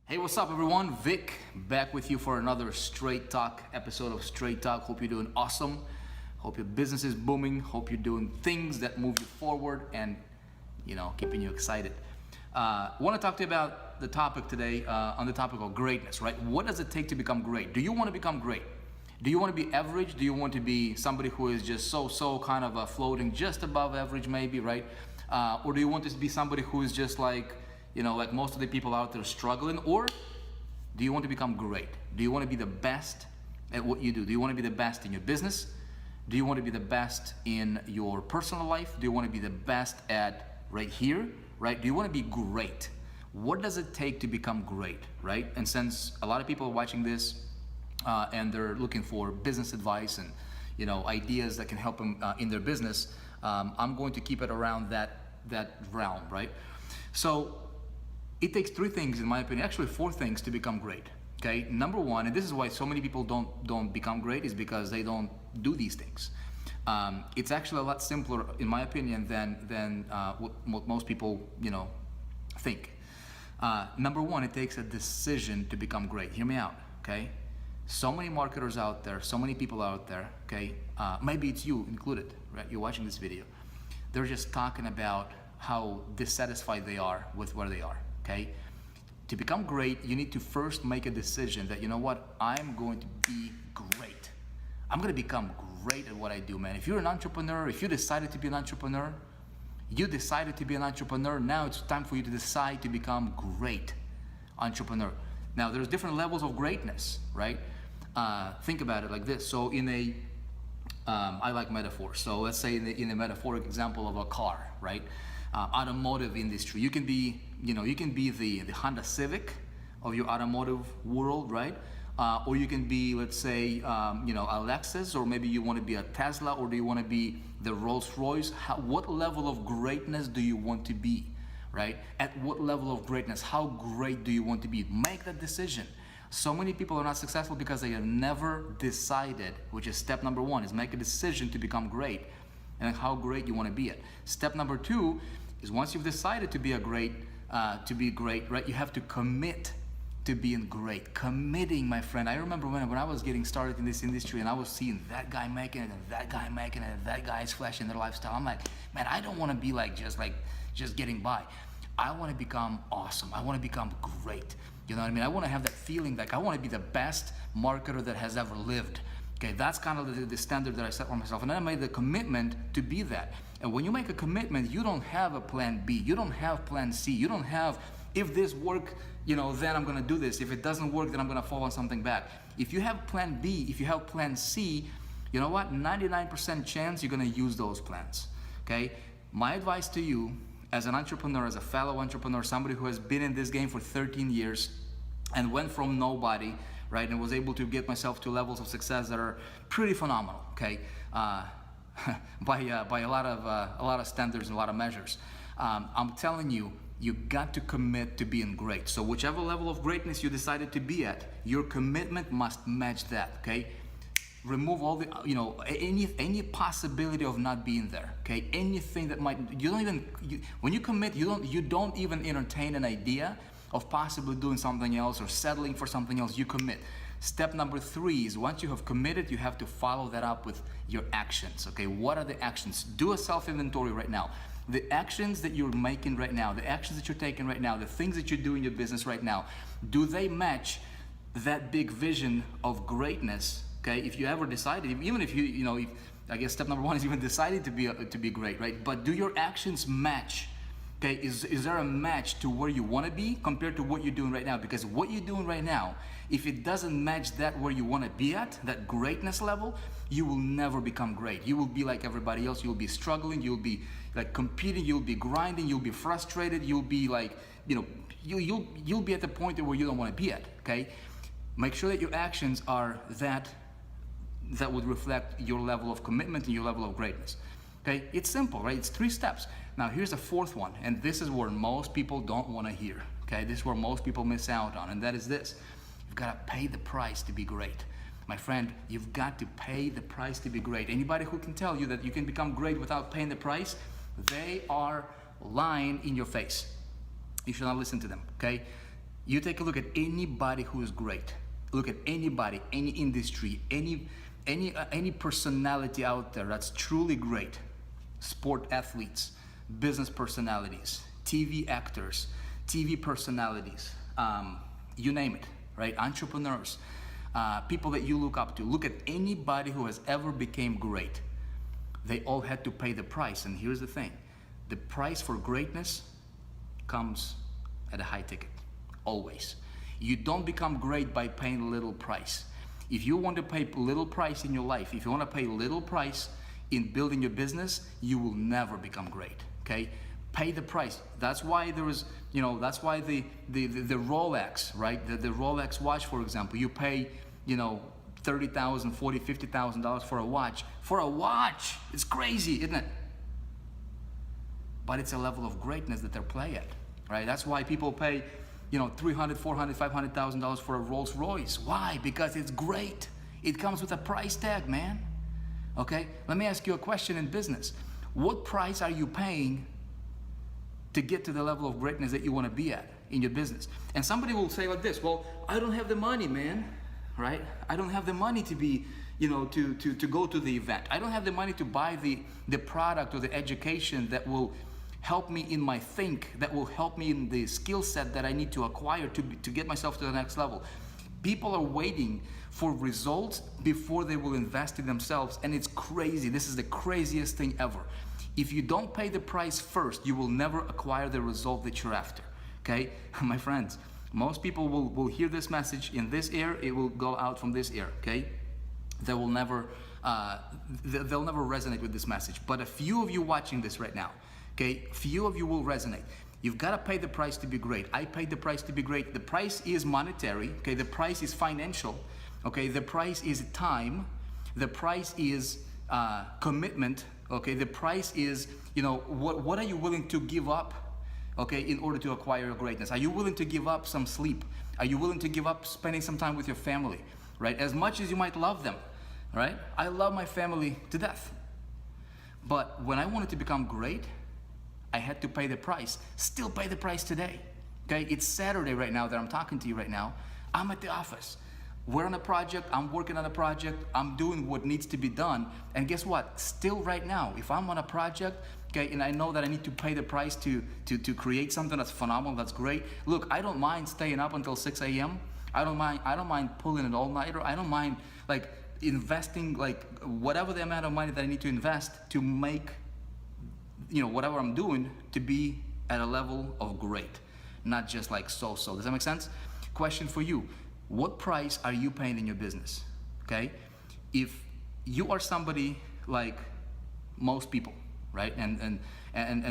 Hey, what's up everyone? Vic back with you for another Straight Talk episode of Straight Talk. Hope you're doing awesome. Hope your business is booming. Hope you're doing things that move you forward and, keeping you excited. I want to talk to you about the topic today on the topic of greatness, right? What does it take to become great? Do you want to become great? Do you want to be average? Do you want to be somebody who is just so kind of floating just above average maybe, right? Or do you want to be somebody who is just like most of the people out there struggling? Or do you want to become great? Do you want to be the best at what you do? Do you want to be the best in your business? Do you want to be the best in your personal life? Do you want to be the best at right here, right? Do you want to be great? What does it take to become great, right? And since a lot of people are watching this and they're looking for business advice and ideas that can help them in their business, I'm going to keep it around that realm, right? So it takes three things, in my opinion, actually four things to become great. Okay, number one, and this is why so many people don't become great, is because they don't do these things. It's actually a lot simpler, in my opinion, than what most people think. Number one, it takes a decision to become great. Hear me out, okay? So many marketers out there, so many people out there, okay? Maybe it's you included, right? You're watching this video. They're just talking about how dissatisfied they are with where they are. Okay? To become great, you need to first make a decision that, you know what, I'm going to be great. I'm going to become great at what I do, man. If you're an entrepreneur, if you decided to be an entrepreneur, now it's time for you to decide to become great entrepreneur. Now, there's different levels of greatness, right? Think about it like this. So I like metaphors. So let's say in a metaphoric example of a car, right? Automotive industry. You can be the Honda Civic of your automotive world, right? Or you can be, let's say, a Lexus, or maybe you want to be a Tesla, or do you want to be the Rolls Royce? What level of greatness do you want to be, right? At what level of greatness? How great do you want to be? Make that decision. So many people are not successful because they have never decided, which is step number one, is make a decision to become great and how great you want to be at. Step number two is, once you've decided to be great, right, you have to commit to being great. Committing, my friend. I remember when I was getting started in this industry and I was seeing that guy making it and that guy making it and that guy's flashing their lifestyle. I'm like, man, I don't want to be just getting by. I want to become awesome. I want to become great. You know what I mean? I want to have that feeling like I want to be the best marketer that has ever lived. Okay, that's kind of the standard that I set for myself. And then I made the commitment to be that. And when you make a commitment, you don't have a plan B. You don't have plan C. You don't have, if this work, then I'm going to do this. If it doesn't work, then I'm going to fall on something back. If you have plan B, if you have plan C, you know what? 99% chance you're going to use those plans. Okay? My advice to you as an entrepreneur, as a fellow entrepreneur, somebody who has been in this game for 13 years and went from nobody, right, and was able to get myself to levels of success that are pretty phenomenal, okay, by a lot of standards and a lot of measures. I'm telling you, you got to commit to being great. So whichever level of greatness you decided to be at, your commitment must match that, okay? Remove all the, any possibility of not being there, okay? Anything that might, when you commit, you don't even entertain an idea of possibly doing something else or settling for something else. You commit. Step number three is, once you have committed, you have to follow that up with your actions, okay? What are the actions? Do a self-inventory right now. The actions that you're making right now, the actions that you're taking right now, the things that you do in your business right now, do they match that big vision of greatness? Okay, if you ever decided, even if I guess step number one is even decided to be great, right? But do your actions match? Okay, is there a match to where you want to be compared to what you're doing right now? Because what you're doing right now, if it doesn't match that where you want to be at, that greatness level, you will never become great. You will be like everybody else. You'll be struggling. You'll be like competing. You'll be grinding. You'll be frustrated. You'll be like, you'll be at the point where you don't want to be at. Okay, make sure that your actions are that would reflect your level of commitment and your level of greatness. Okay, it's simple, right? It's 3 steps. Now here's the 4th one, and this is where most people don't want to hear. Okay, this is where most people miss out on, and that is this: you've got to pay the price to be great. My friend, you've got to pay the price to be great. Anybody who can tell you that you can become great without paying the price, they are lying in your face. You should not listen to them, okay? You take a look at anybody who is great. Look at anybody, any industry, any personality out there that's truly great. Sport athletes, business personalities, TV actors, TV personalities, you name it, right? Entrepreneurs, people that you look up to. Look at anybody who has ever became great. They all had to pay the price. And here's the thing. The price for greatness comes at a high ticket, always. You don't become great by paying a little price. If you want to pay little price in your life, if you want to pay little price in building your business, you will never become great, okay? Pay the price. That's why there is, that's why the Rolex, right? The Rolex watch, for example, you pay, $30,000, $40,000, $50,000 for a watch. For a watch! It's crazy, isn't it? But it's a level of greatness that they're playing at, right? That's why people pay, $300,000, $400,000, $500,000 for a Rolls Royce. Why? Because it's great. It comes with a price tag, man. Okay? Let me ask you a question in business. What price are you paying to get to the level of greatness that you want to be at in your business? And somebody will say like this, well, I don't have the money, man, right? I don't have the money to be, to go to the event. I don't have the money to buy the product or the education that will help me in my that will help me in the skill set that I need to acquire to get myself to the next level. People are waiting for results before they will invest in themselves, and it's crazy. This is the craziest thing ever. If you don't pay the price first, you will never acquire the result that you're after, okay? My friends, most people will hear this message in this ear, it will go out from this ear, okay? They will never, they'll never resonate with this message. But a few of you watching this right now, okay, few of you will resonate. You've got to pay the price to be great. I paid the price to be great. The price is monetary, okay? The price is financial, okay? The price is time. The price is commitment, okay? The price is, what are you willing to give up, okay, in order to acquire your greatness? Are you willing to give up some sleep? Are you willing to give up spending some time with your family, right? As much as you might love them, right? I love my family to death. But when I wanted to become great, I had to pay the price. Still pay the price today. Okay, it's Saturday right now that I'm talking to you right now. I'm at the office. We're on a project. I'm working on a project. I'm doing what needs to be done. And guess what? Still right now, if I'm on a project, okay, and I know that I need to pay the price to create something that's phenomenal, that's great. Look, I don't mind staying up until 6 a.m. I don't mind pulling an all-nighter. I don't mind investing whatever the amount of money that I need to invest to make whatever I'm doing to be at a level of great, not just so-so. Does that make sense? Question for you. What price are you paying in your business? Okay? If you are somebody like most people, right? And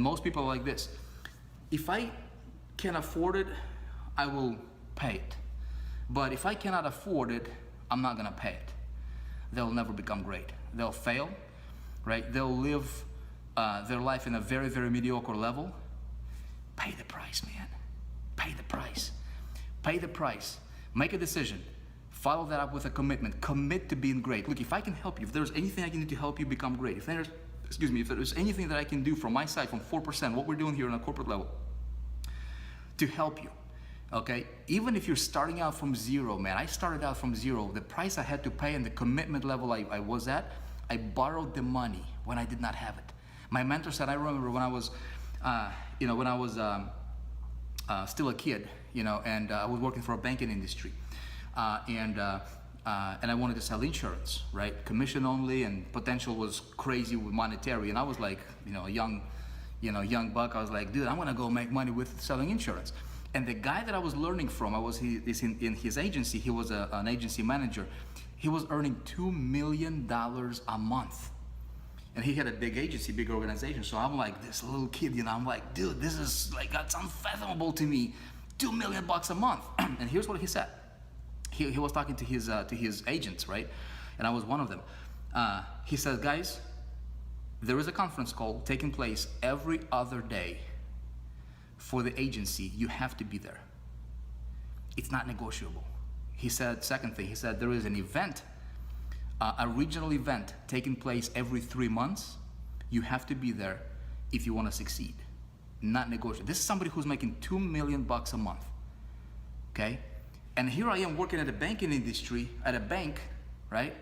most people are like this. If I can afford it, I will pay it. But if I cannot afford it, I'm not gonna pay it. They'll never become great. They'll fail, right? They'll live their life in a very, very mediocre level. Pay the price, man. Pay the price. Pay the price. Make a decision. Follow that up with a commitment. Commit to being great. Look, if I can help you, if there's anything I can do to help you become great, if there's anything that I can do from my side, from 4%, what we're doing here on a corporate level, to help you, okay? Even if you're starting out from zero, man, I started out from zero. The price I had to pay and the commitment level I was at, I borrowed the money when I did not have it. My mentor said, I remember when I was, still a kid, and I was working for a banking industry, and I wanted to sell insurance, right? Commission only, and potential was crazy with monetary, and I was like, a young buck. I was like, dude, I'm gonna go make money with selling insurance. And the guy that I was learning from, in his agency. He was an agency manager. He was earning $2 million a month. And he had a big agency, big organization. So I'm like this little kid, I'm like, dude, this is that's unfathomable to me. $2 million a month. And here's what he said. He was talking to his agents, right? And I was one of them. He says, guys, there is a conference call taking place every other day for the agency. You have to be there. It's not negotiable. He said, second thing, he said, there is an event, a regional event taking place every 3 months. You have to be there if you want to succeed. Not negotiable. This is somebody who's making $2 million a month. okay? And here I am working at the banking industry, at a bank, right?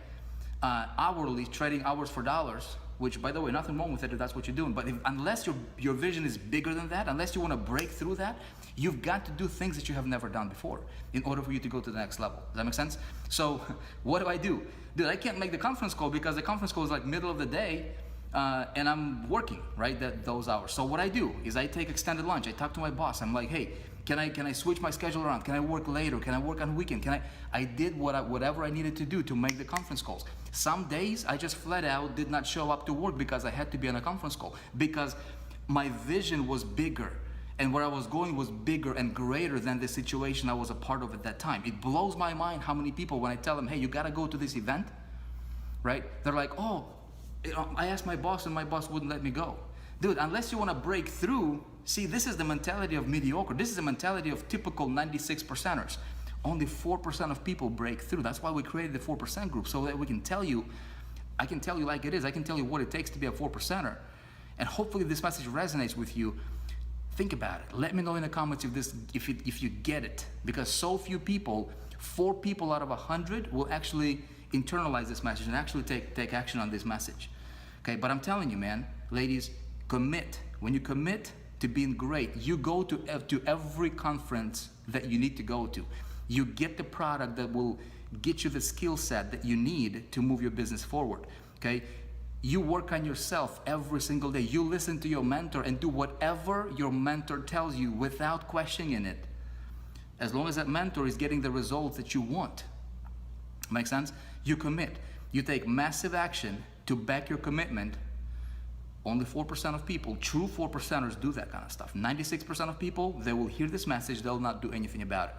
Hourly, trading hours for dollars, which, by the way, nothing wrong with it if that's what you're doing. But unless your vision is bigger than that, unless you want to break through that, you've got to do things that you have never done before in order for you to go to the next level. Does that make sense? So what do? Dude, I can't make the conference call because the conference call is like middle of the day, and I'm working, right, those hours. So what I do is I take extended lunch. I talk to my boss. I'm like, hey, can I switch my schedule around? Can I work later? Can I work on weekend? I did whatever I needed to do to make the conference calls. Some days I just flat out did not show up to work because I had to be on a conference call, because my vision was bigger and where I was going was bigger and greater than the situation I was a part of at that time. It blows my mind how many people, when I tell them, hey, you gotta go to this event, right? They're like, oh, I asked my boss and my boss wouldn't let me go. Dude, unless you want to break through, see, this is the mentality of mediocre. This is the mentality of typical 96%ers. Only 4% of people break through. That's why we created the 4% group, so that we can tell you, I can tell you like it is. I can tell you what it takes to be a 4%er. And hopefully this message resonates with you. Think about it. Let me know in the comments if you get it. Because so few people, 4 people out of 100 will actually internalize this message and actually take action on this message. Okay, but I'm telling you, man, ladies, commit. When you commit to being great, you go to every conference that you need to go to. You get the product that will get you the skill set that you need to move your business forward. Okay, you work on yourself every single day. You listen to your mentor and do whatever your mentor tells you without questioning it, as long as that mentor is getting the results that you want. Make sense? You commit. You take massive action to back your commitment. Only 4% of people, true 4%ers, do that kind of stuff. 96% of people, they will hear this message, they'll not do anything about it.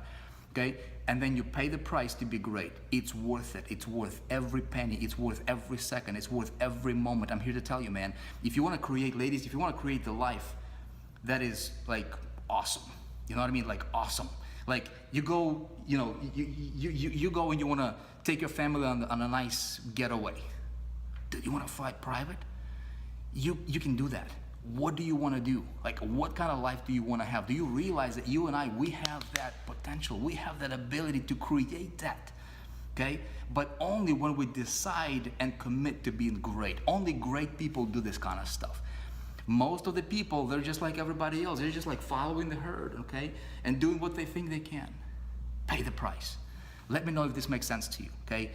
Okay? And then you pay the price to be great. It's worth it. It's worth every penny. It's worth every second. It's worth every moment. I'm here to tell you, man, if you want to create, ladies, if you want to create the life that is like awesome, you know what I mean? Like awesome. Like you go, you know, you go and you want to take your family on a nice getaway. Dude, you want to fly private? You can do that. What do you want to do? Like, what kind of life do you want to have? Do you realize that you and I, we have that potential, we have that ability to create that, okay? But only when we decide and commit to being great. Only great people do this kind of stuff. Most of the people, they're just like everybody else. They're just like following the herd, okay? And doing what they think they can. Pay the price. Let me know if this makes sense to you, okay?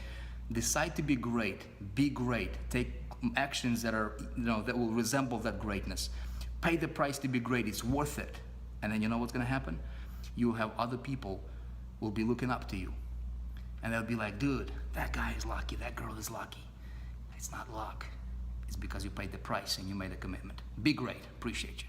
Decide to be great. Be great. Take actions that are, you know, that will resemble that greatness. Pay the price to be great. It's worth it. And then you know what's going to happen? You'll have other people will be looking up to you. And they'll be like, dude, that guy is lucky. That girl is lucky. It's not luck. It's because you paid the price and you made a commitment. Be great. Appreciate you.